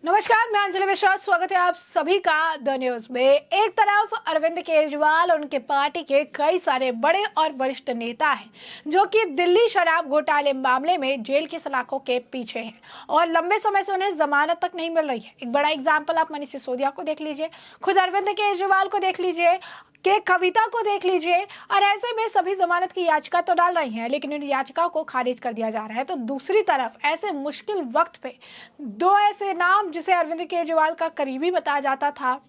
नमस्कार, मैं अंजलि मिश्रा। स्वागत है आप सभी का द न्यूज में। एक तरफ अरविंद केजरीवाल और उनके पार्टी के कई सारे बड़े और वरिष्ठ नेता हैं जो कि दिल्ली शराब घोटाले मामले में जेल की सलाखों के पीछे हैं और लंबे समय से उन्हें जमानत तक नहीं मिल रही है। एक बड़ा एग्जाम्पल आप मनीष सिसोदिया को देख लीजिए, खुद अरविंद केजरीवाल को देख लीजिए, के कविता को देख लीजिए। और ऐसे में सभी जमानत की याचिका तो डाल रही हैं, लेकिन इन याचिकाओं को खारिज कर दिया जा रहा है। तो दूसरी तरफ ऐसे मुश्किल वक्त पे दो ऐसे नाम जिसे अरविंद केजरीवाल का करीबी बताया जाता था,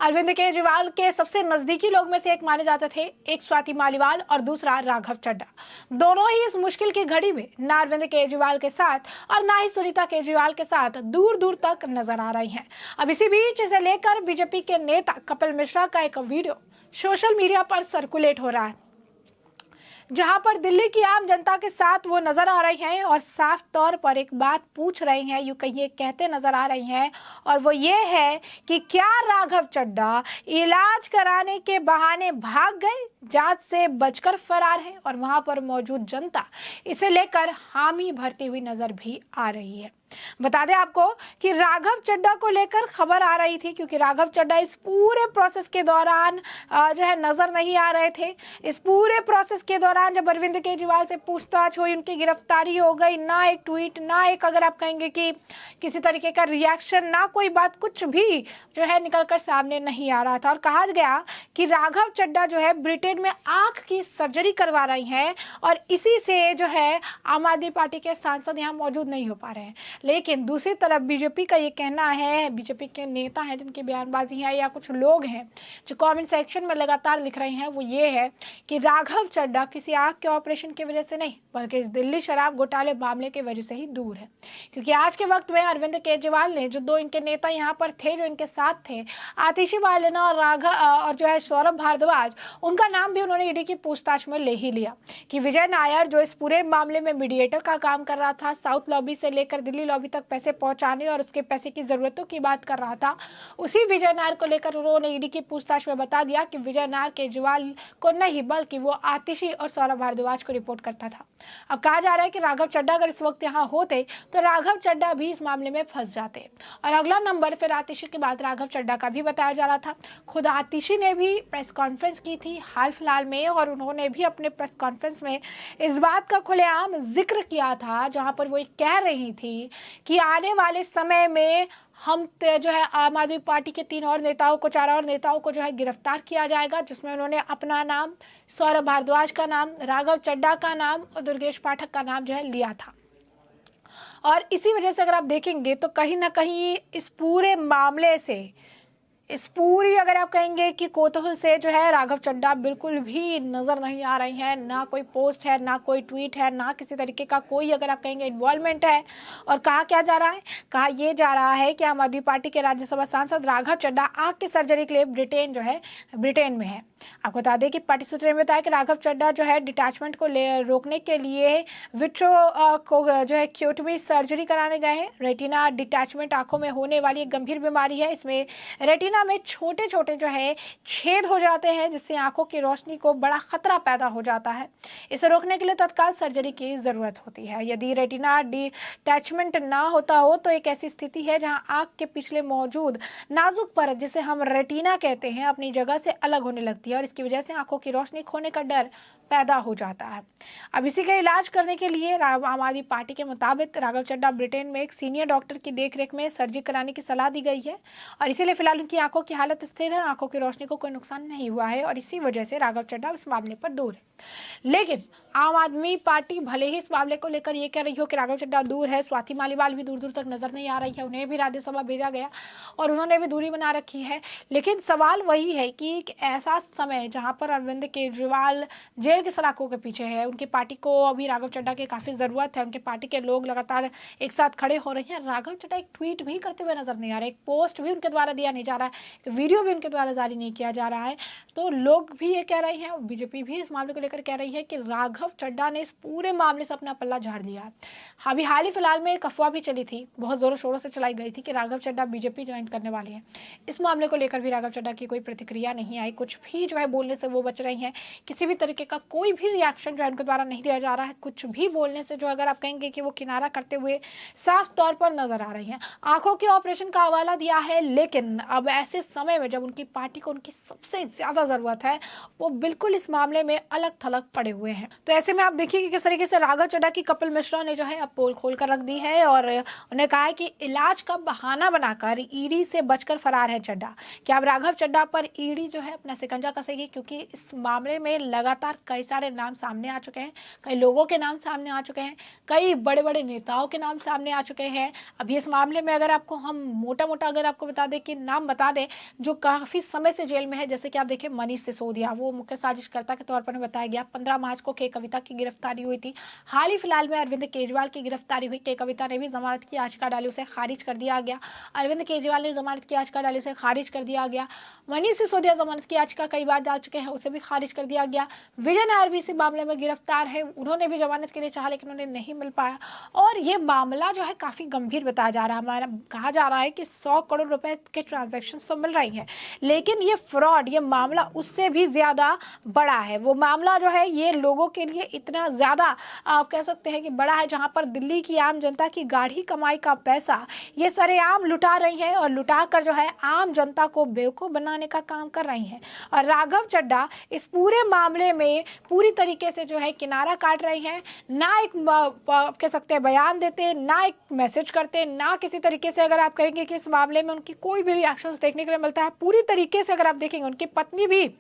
अरविंद केजरीवाल के सबसे नजदीकी लोग में से एक माने जाते थे, एक स्वाति मालीवाल और दूसरा राघव चड्ढा। दोनों ही इस मुश्किल की घड़ी में ना अरविंद केजरीवाल के साथ और ना ही सुनीता केजरीवाल के साथ दूर दूर तक नजर आ रही हैं। अब इसी बीच इसे लेकर बीजेपी के नेता कपिल मिश्रा का एक वीडियो सोशल मीडिया पर सर्कुलेट हो रहा है, जहां पर दिल्ली की आम जनता के साथ वो नजर आ रही हैं और साफ तौर पर एक बात पूछ रही हैं, यूं कहिए कहते नजर आ रही हैं, और वो ये है कि क्या राघव चड्ढा इलाज कराने के बहाने भाग गए, जांच से बचकर फरार है। और वहां पर मौजूद जनता इसे लेकर हामी भरती हुई नजर भी आ रही है। बता दें आपको कि राघव चड्ढा को लेकर खबर आ रही थी, क्योंकि राघव चड्ढा इस पूरे प्रोसेस के दौरान जो है नजर नहीं आ रहे थे। इस पूरे प्रोसेस के दौरान जब अरविंद केजरीवाल से पूछताछ हुई, उनकी गिरफ्तारी हो गई, ना एक ट्वीट, ना एक अगर आप कहेंगे कि किसी तरीके का रिएक्शन, ना कोई बात, कुछ भी जो है निकलकर सामने नहीं आ रहा था। और कहा गया कि राघव चड्ढा जो है ब्रिटेन में आंख की सर्जरी करवा रही हैं और इसी से जो है आम आदमी पार्टी के सांसद यहाँ मौजूद नहीं हो पा रहे हैं। लेकिन दूसरी तरफ बीजेपी का ये कहना है, बीजेपी के नेता हैं जिनकी बयानबाजी है या कुछ लोग हैं जो कमेंट सेक्शन में लगातार लिख रहे हैं, वो ये है कि राघव चड्ढा किसी आंख के ऑपरेशन की वजह से नहीं, बल्कि इस दिल्ली शराब घोटाले मामले की वजह से ही दूर है। क्योंकि आज के वक्त में अरविंद केजरीवाल ने जो दो इनके नेता यहाँ पर थे, जो इनके साथ थे, आतिशी वालेना और और जो है सौरभ भारद्वाज, उनका नाम भी उन्होंने ईडी की पूछताछ में ले ही लिया। कि विजय नायर जो इस पूरे मामले में मीडिएटर का काम कर रहा था, साउथ लॉबी से लेकर दिल्ली लॉबी तक पैसे पहुंचाने और उसके पैसे की जरूरतों की बात कर रहा था, उसी विजय नायर को लेकर उन्होंने ईडी की पूछताछ में बता दिया कि विजय नायर केजरीवाल को नहीं, बल्कि वो आतिशी और सौरभ भारद्वाज को रिपोर्ट करता था। अब कहा जा रहा है कि राघव चड्ढा अगर इस वक्त यहाँ होते तो राघव चड्ढा भी इस मामले में फंस जाते और अगला नंबर फिर आतिशी के बाद राघव चड्ढा का भी बताया जा रहा था। खुद आतिशी ने भी प्रेस कॉन्फ्रेंस की थी हाल फिलहाल में, और उन्होंने भी अपने प्रेस कॉन्फ्रेंस में इस बात का खुलेआम जिक्र किया था, जहां पर वो कह रही थी कि आने वाले समय में हम जो है आम आदमी पार्टी के 3 और नेताओं को, 4 और नेताओं को जो है गिरफ्तार किया जाएगा, जिसमें उन्होंने अपना नाम, सौरभ भारद्वाज का नाम, राघव चड्ढा का नाम और दुर्गेश पाठक का नाम जो है लिया था। और इसी वजह से अगर आप देखेंगे तो कहीं ना कहीं इस पूरे मामले से, इस पूरी अगर आप कहेंगे कि कोतूहल से जो है राघव चड्ढा बिल्कुल भी नजर नहीं आ रही है। ना कोई पोस्ट है, ना कोई ट्वीट है, ना किसी तरीके का कोई अगर आप कहेंगे इन्वॉल्वमेंट है। और कहा क्या जा रहा है, कहा यह जा रहा है कि आम आदमी पार्टी के राज्यसभा सांसद राघव चड्ढा आंख की सर्जरी के लिए ब्रिटेन में है। आपको बता दें कि पार्टी सूत्रों ने बताया कि राघव चड्ढा जो है डिटैचमेंट को रोकने के लिए विट्रो को जो है क्यूटमी सर्जरी कराने गए हैं। रेटिना डिटैचमेंट आंखों में होने वाली एक गंभीर बीमारी है। इसमें रेटिना में छोटे छोटे जो है छेद हो जाते हैं, जिससे आंखों की रोशनी को बड़ा खतरा पैदा हो जाता है। इसे रोकने के लिए तत्काल सर्जरी की जरूरत होती है। यदि रेटिना डिटैचमेंट ना होता हो तो एक ऐसी स्थिति है जहां आंख के पिछले मौजूद नाजुक परत, जिसे हम रेटिना कहते हैं, अपनी जगह से अलग होने लगती है और इसकी वजह से आंखों की रोशनी खोने का डर पैदा हो जाता है। अब इसी का इलाज करने के लिए आम आदमी पार्टी के मुताबिक राघव चड्ढा ब्रिटेन में एक सीनियर डॉक्टर की देखरेख में सर्जरी कराने की सलाह दी गई है और इसीलिए फिलहाल उनकी आंखों की हालत स्थिर है, आंखों की रोशनी को कोई नुकसान नहीं हुआ है और इसी वजह से राघव चड्ढा इस मामले पर दूर है। लेकिन आम आदमी पार्टी भले ही इस मामले को लेकर ये कह रही हो कि राघव चड्ढा दूर है, स्वाति मालीवाल भी दूर दूर तक नजर नहीं आ रही है, उन्हें भी राज्यसभा भेजा गया और उन्होंने भी दूरी बना रखी है, लेकिन सवाल वही है कि एक ऐसा समय जहां पर अरविंद केजरीवाल जेल की सलाखों के पीछे है, उनकी पार्टी को अभी राघव चड्ढा की काफी जरूरत है, उनके पार्टी के लोग लगातार एक साथ खड़े हो रहे हैं। राघव चड्ढा एक ट्वीट भी करते हुए नजर नहीं आ रहे, एक पोस्ट भी उनके द्वारा दिया नहीं जा रहा है, वीडियो भी उनके द्वारा जारी नहीं किया जा रहा है। तो लोग भी ये कह रहे हैं, बीजेपी भी इस मामले को लेकर कह रही है कि राघव राघव चड्ढा ने इस पूरे मामले से अपना पल्ला झाड़ लिया। अभी हाल ही फिलहाल में एक अफवाह भी चली थी, बहुत जोरों शोरों से चलाई गई थी कि राघव चड्ढा बीजेपी ज्वाइन करने वाले हैं। इस मामले को लेकर भी राघव चड्ढा की कोई प्रतिक्रिया नहीं आई, कुछ भी जो है बोलने से वो बच रही हैं। किसी भी तरीके का कोई भी रिएक्शन जो है उनके द्वारा नहीं दिया जा रहा है। कुछ भी बोलने से जो अगर आप कहेंगे कि वो किनारा करते हुए साफ तौर पर नजर आ रही हैं। आंखों के ऑपरेशन का हवाला दिया है, लेकिन अब ऐसे समय में जब उनकी पार्टी को उनकी सबसे ज्यादा जरूरत है, वो बिल्कुल इस मामले में अलग थलग पड़े हुए हैं। तो ऐसे में आप देखिए कि किस तरीके से राघव चड्ढा की कपिल मिश्रा ने जो है अब पोल खोल कर रख दी है और उन्हें कहा है कि इलाज का बहाना बनाकर ईडी से बचकर फरार है चड्ढा। क्या अब राघव चड्ढा पर ईडी जो है अपना शिकंजा कसेगी, क्योंकि इस मामले में लगातार कई सारे नाम सामने आ चुके हैं, कई लोगों के नाम सामने आ चुके हैं, कई बड़े बड़े नेताओं के नाम सामने आ चुके हैं। अभी इस मामले में अगर आपको हम मोटा मोटा अगर आपको बता दें कि नाम बता दें जो काफी समय से जेल में है, जैसे कि आप देखिए मनीष सिसोदिया, वो मुख्य साजिशकर्ता के तौर पर बताया गया। 15 मार्च को के कविता की गिरफ्तारी हुई थी। हाल ही फिलहाल में अरविंद केजरीवाल की गिरफ्तारी हुई। के कविता ने भी जमानत की याचिका डाली, उसे खारिज कर दिया गया। अरविंद केजरीवाल ने जमानत की याचिका डाली, उसे खारिज कर दिया गया। मनीष सिसोदिया जमानत की याचिका कई बार डाल चुके हैं, उसे भी खारिज कर दिया गया। विजय नायर भी इसी मामले में गिरफ्तार है, उन्होंने भी जमानत के लिए चाहा लेकिन उन्हें नहीं मिल पाया। और ये मामला जो है काफी गंभीर बताया जा रहा है। कहा जा रहा है कि 100 करोड़ रुपए के ट्रांजैक्शन तो मिल रही हैं, लेकिन ये फ्रॉड, ये मामला उससे भी ज्यादा बड़ा है। वो मामला जो है ये लोगों के लिए इतना ज्यादा आप कह सकते हैं कि बड़ा है, जहां पर दिल्ली की आम जनता की गाढ़ी कमाई का पैसा ये सरेआम लुटा रही है और लुटा कर जो है आम जनता को बेवकूफ बनाने का काम कर रही है। और राघव चड्ढा इस पूरे मामले में पूरी तरीके से जो है किनारा काट रही हैं। ना एक कह सकते हैं बयान देते, ना एक मैसेज करते, ना किसी तरीके से अगर आप कहेंगे कि इस मामले में उनकी कोई भी रिएक्शंस देखने के लिए मिलता है। पूरी तरीके से अगर आप देखेंगे उनकी पत्नी भी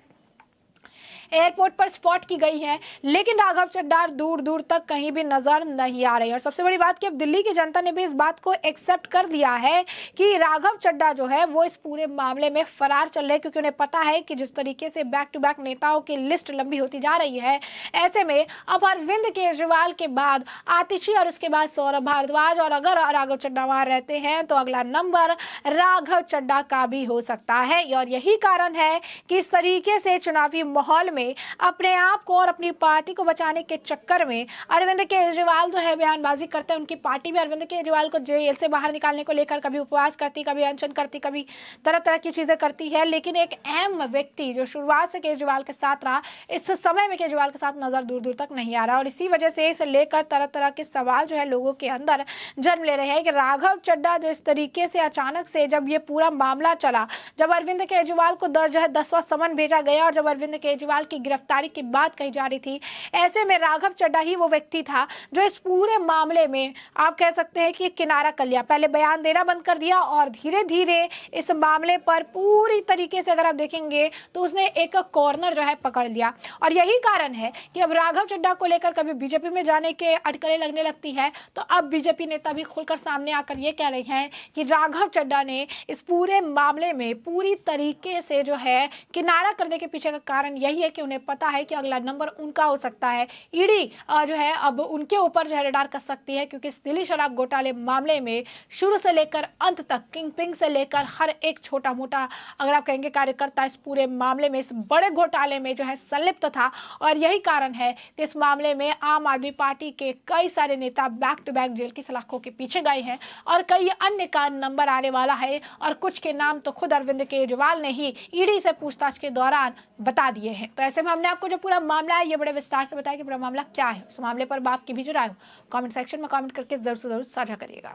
एयरपोर्ट पर स्पॉट की गई है, लेकिन राघव चड्ढा दूर दूर तक कहीं भी नजर नहीं आ रही। और सबसे बड़ी बात कि अब दिल्ली की जनता ने भी इस बात को एक्सेप्ट कर लिया है कि राघव चड्ढा जो है वो इस पूरे मामले में फरार चल रहे, क्योंकि उन्हें पता है कि जिस तरीके से बैक टू बैक नेताओं की लिस्ट लंबी होती जा रही है, ऐसे में अब अरविंद केजरीवाल के बाद आतिशी और उसके बाद सौरभ भारद्वाज, और अगर राघव चड्ढा वहां रहते हैं तो अगला नंबर राघव चड्ढा का भी हो सकता है। और यही कारण है कि इस तरीके से चुनावी माहौल में अपने आप को और अपनी पार्टी को बचाने के चक्कर में अरविंद केजरीवाल जो है बयानबाजी करते हैं। उनकी पार्टी भी अरविंद केजरीवाल को जेल से बाहर निकालने को लेकर कभी उपवास करती, कभी अनशन करती, कभी तरह तरह की चीजें करती है। लेकिन एक अहम व्यक्ति जो शुरुआत से केजरीवाल के साथ रहा, इस समय में केजरीवाल के साथ नजर दूर दूर तक नहीं आ रहा। और इसी वजह से इसे लेकर तरह तरह के सवाल जो है लोगों के अंदर जन्म ले रहे हैं कि राघव चड्ढा जो इस तरीके से अचानक से जब ये पूरा मामला चला, जब अरविंद केजरीवाल को 10वां समन भेजा गया और जब अरविंद केजरीवाल की गिरफ्तारी की बात कही जा रही थी, ऐसे में राघव चड्ढा ही वो व्यक्ति था जो इस पूरे मामले में आप कह सकते हैं कि किनारा कर लिया। पहले बयान देना बंद कर दिया और धीरे धीरे इस मामले पर पूरी तरीके से अगर आप देखेंगे तो उसने एक कॉर्नर जो है पकड़ लिया। और यही कारण है कि अब राघव चड्ढा को लेकर कभी बीजेपी में जाने के अटकलें लगने लगती है, तो अब बीजेपी नेता भी खुलकर सामने आकर ये कह रहे हैं कि राघव चड्ढा ने इस पूरे मामले में पूरी तरीके से जो है किनारा करने के पीछे का कारण यही है कि उन्हें पता है कि अगला नंबर उनका हो सकता है। ईडी जो है अब उनके ऊपर जो है रडार कर सकती है, क्योंकि इस दिल्ली शराब घोटाले मामले में शुरू से लेकर अंत तक किंग पिंग से लेकर हर एक छोटा मोटा अगर आप कहेंगे कार्यकर्ता इस पूरे मामले में, इस बड़े घोटाले में जो है संलिप्त था। और यही कारण है कि इस मामले में आम आदमी पार्टी के कई सारे नेता बैक टू बैक जेल की सलाखों के पीछे गए हैं और कई अन्य का नंबर आने वाला है। और कुछ के नाम तो खुद अरविंद केजरीवाल ने ही ईडी से पूछताछ के दौरान बता दिए हैं। तो ऐसे में हमने आपको जो पूरा मामला है ये बड़े विस्तार से बताया कि पूरा मामला क्या है। उस मामले पर आपकी भी जो राय हो कमेंट सेक्शन में कमेंट करके जरूर से जरूर साझा करिएगा।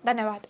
धन्यवाद।